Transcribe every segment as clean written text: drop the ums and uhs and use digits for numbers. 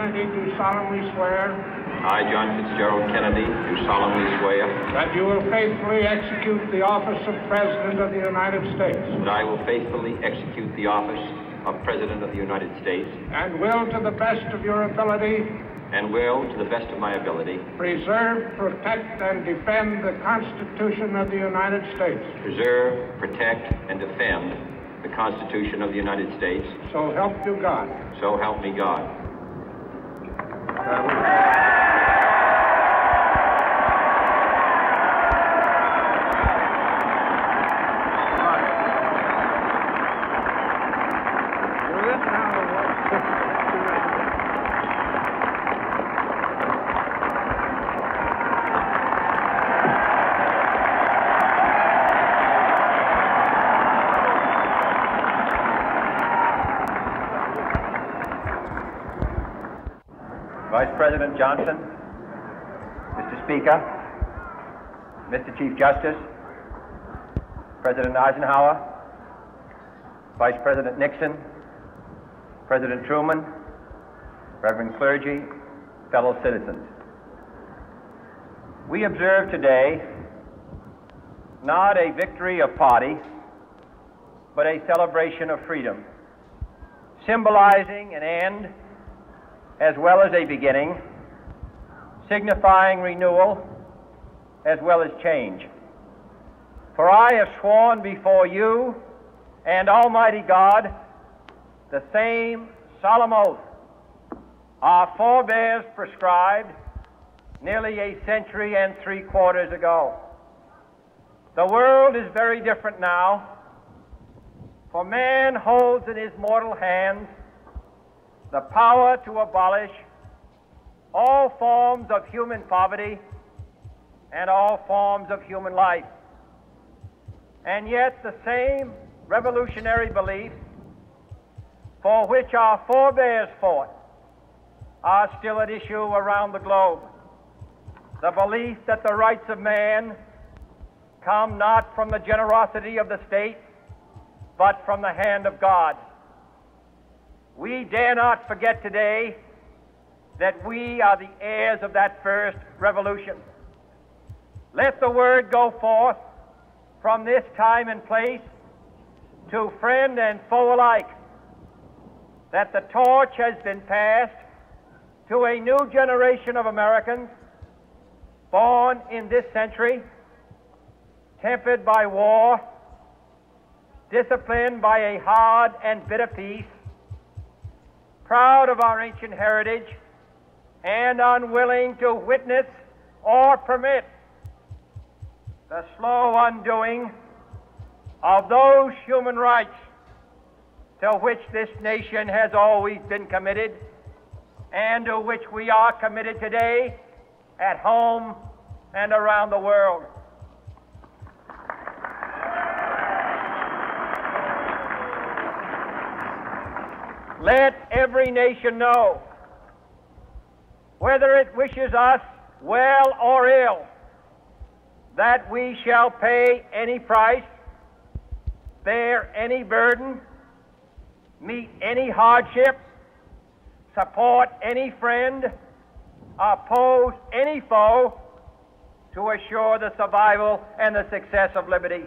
Kennedy, do solemnly swear I, John Fitzgerald Kennedy, do solemnly swear that you will faithfully execute the office of President of the United States that I will faithfully execute the office of President of the United States and will, to the best of your ability, and will, to the best of my ability, preserve, protect, and defend the Constitution of the United States. preserve, protect, and defend the Constitution of the United States. So help you God. So help me God. Vice President Johnson, Mr. Speaker, Mr. Chief Justice, President Eisenhower, Vice President Nixon, President Truman, Reverend clergy, fellow citizens. We observe today not a victory of party, but a celebration of freedom, symbolizing an end as well as a beginning, signifying renewal as well as change. For I have sworn before you and Almighty God the same solemn oath our forebears prescribed nearly a century and 3/4 ago. The world is very different now, for man holds in his mortal hands the power to abolish all forms of human poverty and all forms of human life. And yet the same revolutionary beliefs for which our forebears fought are still at issue around the globe. The belief that the rights of man come not from the generosity of the state, but from the hand of God. We dare not forget today that we are the heirs of that first revolution. Let the word go forth from this time and place to friend and foe alike that the torch has been passed to a new generation of Americans born in this century, tempered by war, disciplined by a hard and bitter peace, proud of our ancient heritage, and unwilling to witness or permit the slow undoing of those human rights to which this nation has always been committed and to which we are committed today at home and around the world. Let every nation know, whether it wishes us well or ill, that we shall pay any price, bear any burden, meet any hardship, support any friend, oppose any foe to assure the survival and the success of liberty.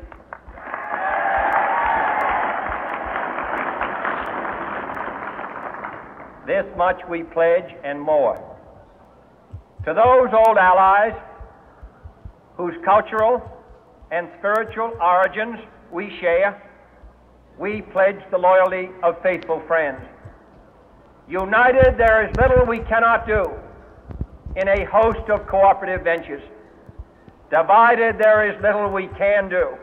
This much we pledge and more. To those old allies whose cultural and spiritual origins we share, we pledge the loyalty of faithful friends. United, there is little we cannot do in a host of cooperative ventures. Divided, there is little we can do,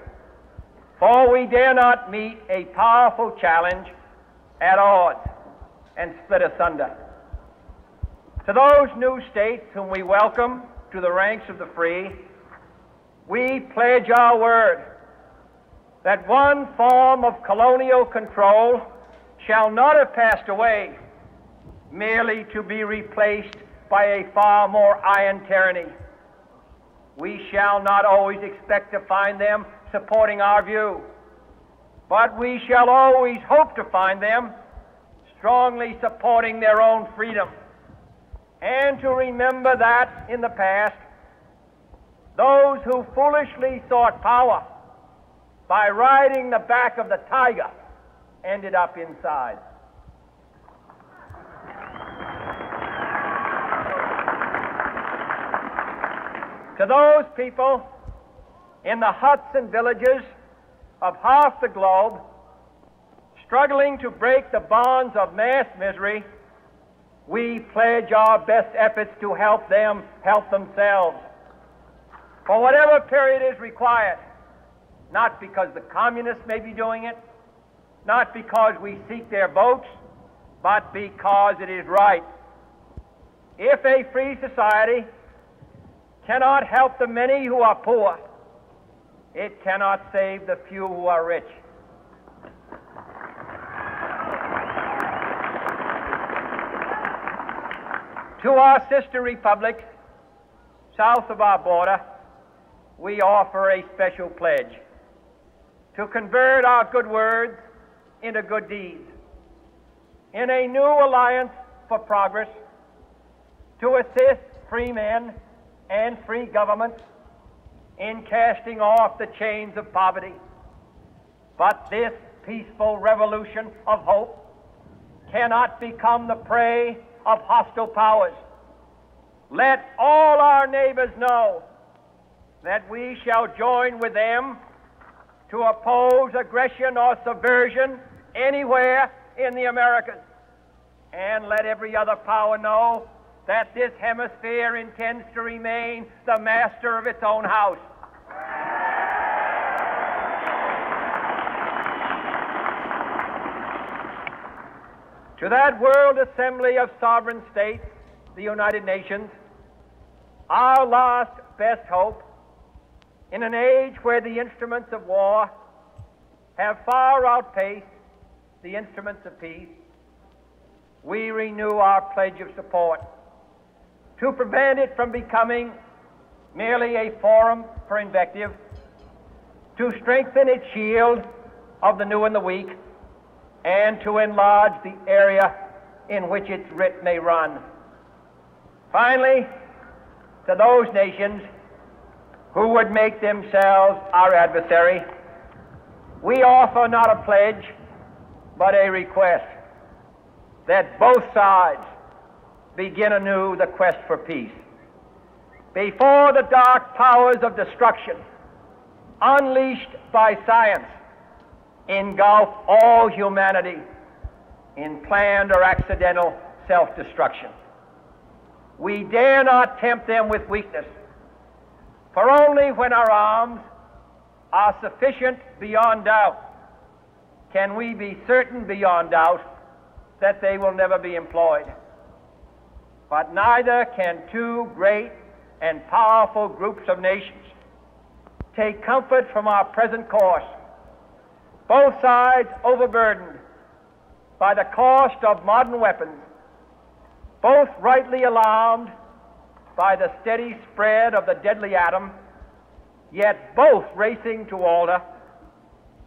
for we dare not meet a powerful challenge at odds and split asunder. To those new states whom we welcome to the ranks of the free, we pledge our word that one form of colonial control shall not have passed away merely to be replaced by a far more iron tyranny. We shall not always expect to find them supporting our view, but we shall always hope to find them strongly supporting their own freedom and to remember that in the past, those who foolishly sought power by riding the back of the tiger ended up inside. To those people in the huts and villages of half the globe struggling to break the bonds of mass misery, we pledge our best efforts to help them help themselves for whatever period is required, not because the communists may be doing it, not because we seek their votes, but because it is right. If a free society cannot help the many who are poor, it cannot save the few who are rich. To our sister republics south of our border, we offer a special pledge to convert our good words into good deeds, in a new alliance for progress, to assist free men and free governments in casting off the chains of poverty. But this peaceful revolution of hope cannot become the prey of hostile powers. Let all our neighbors know that we shall join with them to oppose aggression or subversion anywhere in the Americas. And let every other power know that this hemisphere intends to remain the master of its own house. To that World Assembly of Sovereign States, the United Nations, our last best hope, in an age where the instruments of war have far outpaced the instruments of peace, we renew our pledge of support to prevent it from becoming merely a forum for invective, to strengthen its shield of the new and the weak, and to enlarge the area in which its writ may run. Finally, to those nations who would make themselves our adversary, we offer not a pledge, but a request that both sides begin anew the quest for peace. Before the dark powers of destruction, unleashed by science, engulf all humanity in planned or accidental self-destruction, we dare not tempt them with weakness, for only when our arms are sufficient beyond doubt can we be certain beyond doubt that they will never be employed. But neither can two great and powerful groups of nations take comfort from our present course, both sides overburdened by the cost of modern weapons, both rightly alarmed by the steady spread of the deadly atom, yet both racing to alter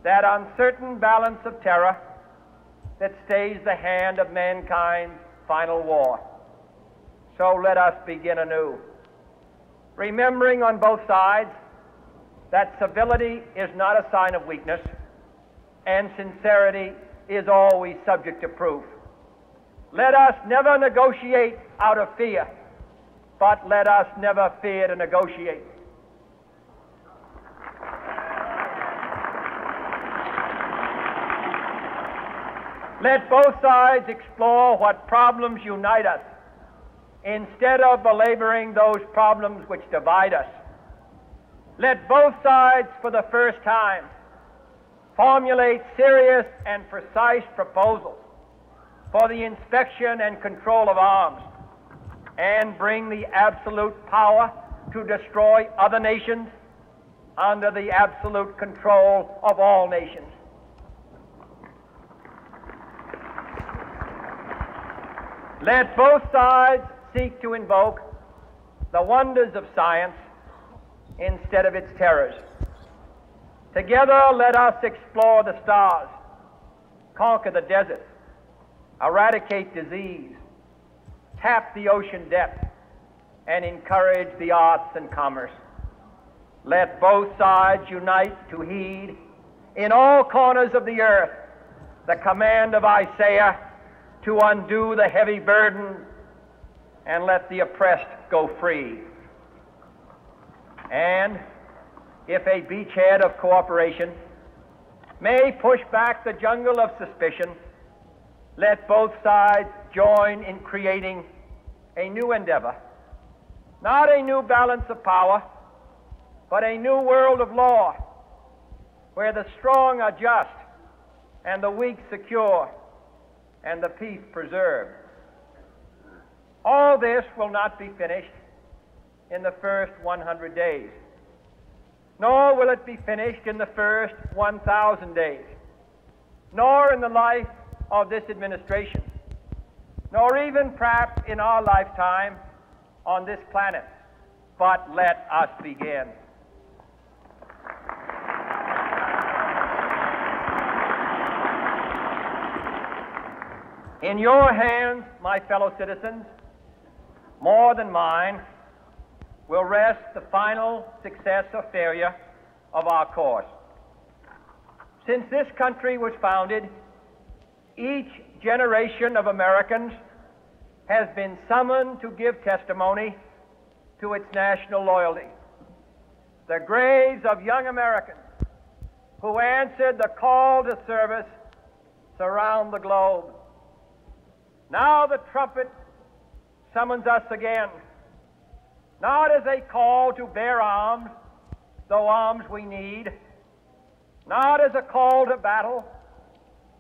that uncertain balance of terror that stays the hand of mankind's final war. So let us begin anew, remembering on both sides that civility is not a sign of weakness, and sincerity is always subject to proof. Let us never negotiate out of fear, but let us never fear to negotiate. Let both sides explore what problems unite us, instead of belaboring those problems which divide us. Let both sides, for the first time, formulate serious and precise proposals for the inspection and control of arms, and bring the absolute power to destroy other nations under the absolute control of all nations. Let both sides seek to invoke the wonders of science instead of its terrors. Together, let us explore the stars, conquer the deserts, eradicate disease, tap the ocean depth, and encourage the arts and commerce. Let both sides unite to heed in all corners of the earth the command of Isaiah to undo the heavy burden and let the oppressed go free. And if a beachhead of cooperation may push back the jungle of suspicion, let both sides join in creating a new endeavor, not a new balance of power, but a new world of law, where the strong are just and the weak secure and the peace preserved. All this will not be finished in the first 100 days, nor will it be finished in the first 1,000 days, nor in the life of this administration, nor even perhaps in our lifetime on this planet. But let us begin. In your hands, my fellow citizens, more than mine, will rest the final success or failure of our course. Since this country was founded, each generation of Americans has been summoned to give testimony to its national loyalty. The graves of young Americans who answered the call to service surround the globe. Now the trumpet summons us again, not as a call to bear arms, though arms we need, not as a call to battle,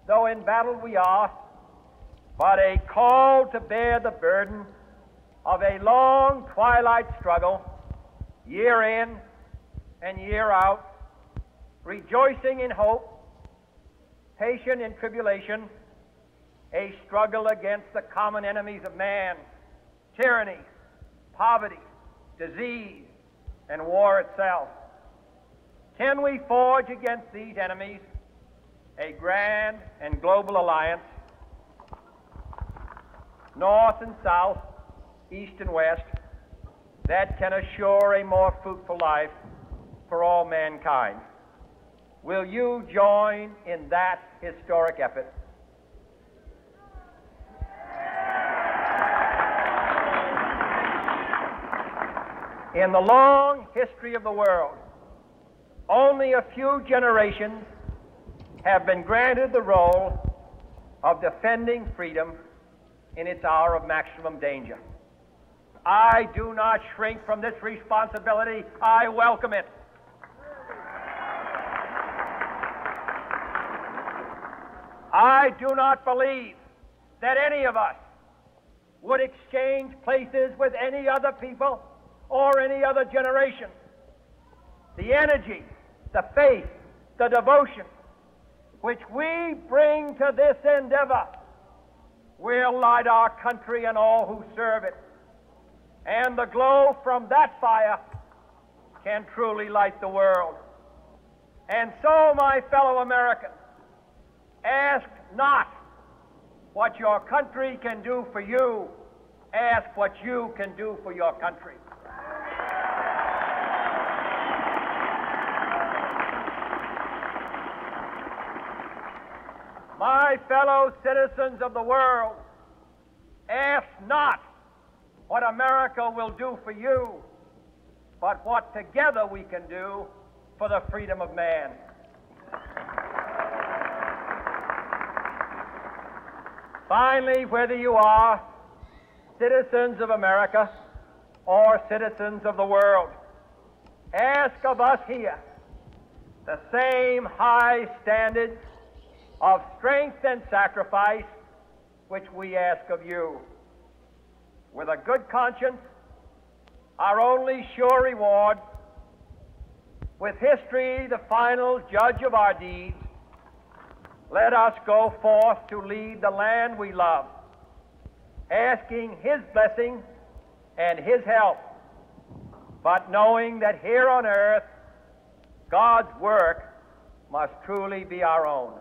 though in battle we are, but a call to bear the burden of a long twilight struggle, year in and year out, rejoicing in hope, patient in tribulation, a struggle against the common enemies of man, tyranny, poverty, disease, and war itself. Can we forge against these enemies a grand and global alliance, north and south, east and west, that can assure a more fruitful life for all mankind? Will you join in that historic effort? In the long history of the world, only a few generations have been granted the role of defending freedom in its hour of maximum danger. I do not shrink from this responsibility. I welcome it. I do not believe that any of us would exchange places with any other people or any other generation. The energy, the faith, the devotion which we bring to this endeavor will light our country and all who serve it. And the glow from that fire can truly light the world. And so, my fellow Americans, ask not what your country can do for you, ask what you can do for your country. My fellow citizens of the world, ask not what America will do for you, but what together we can do for the freedom of man. Finally, whether you are citizens of America or citizens of the world, ask of us here the same high standards of strength and sacrifice which we ask of you. With a good conscience, our only sure reward, with history the final judge of our deeds, let us go forth to lead the land we love, asking His blessing and His help, but knowing that here on earth, God's work must truly be our own.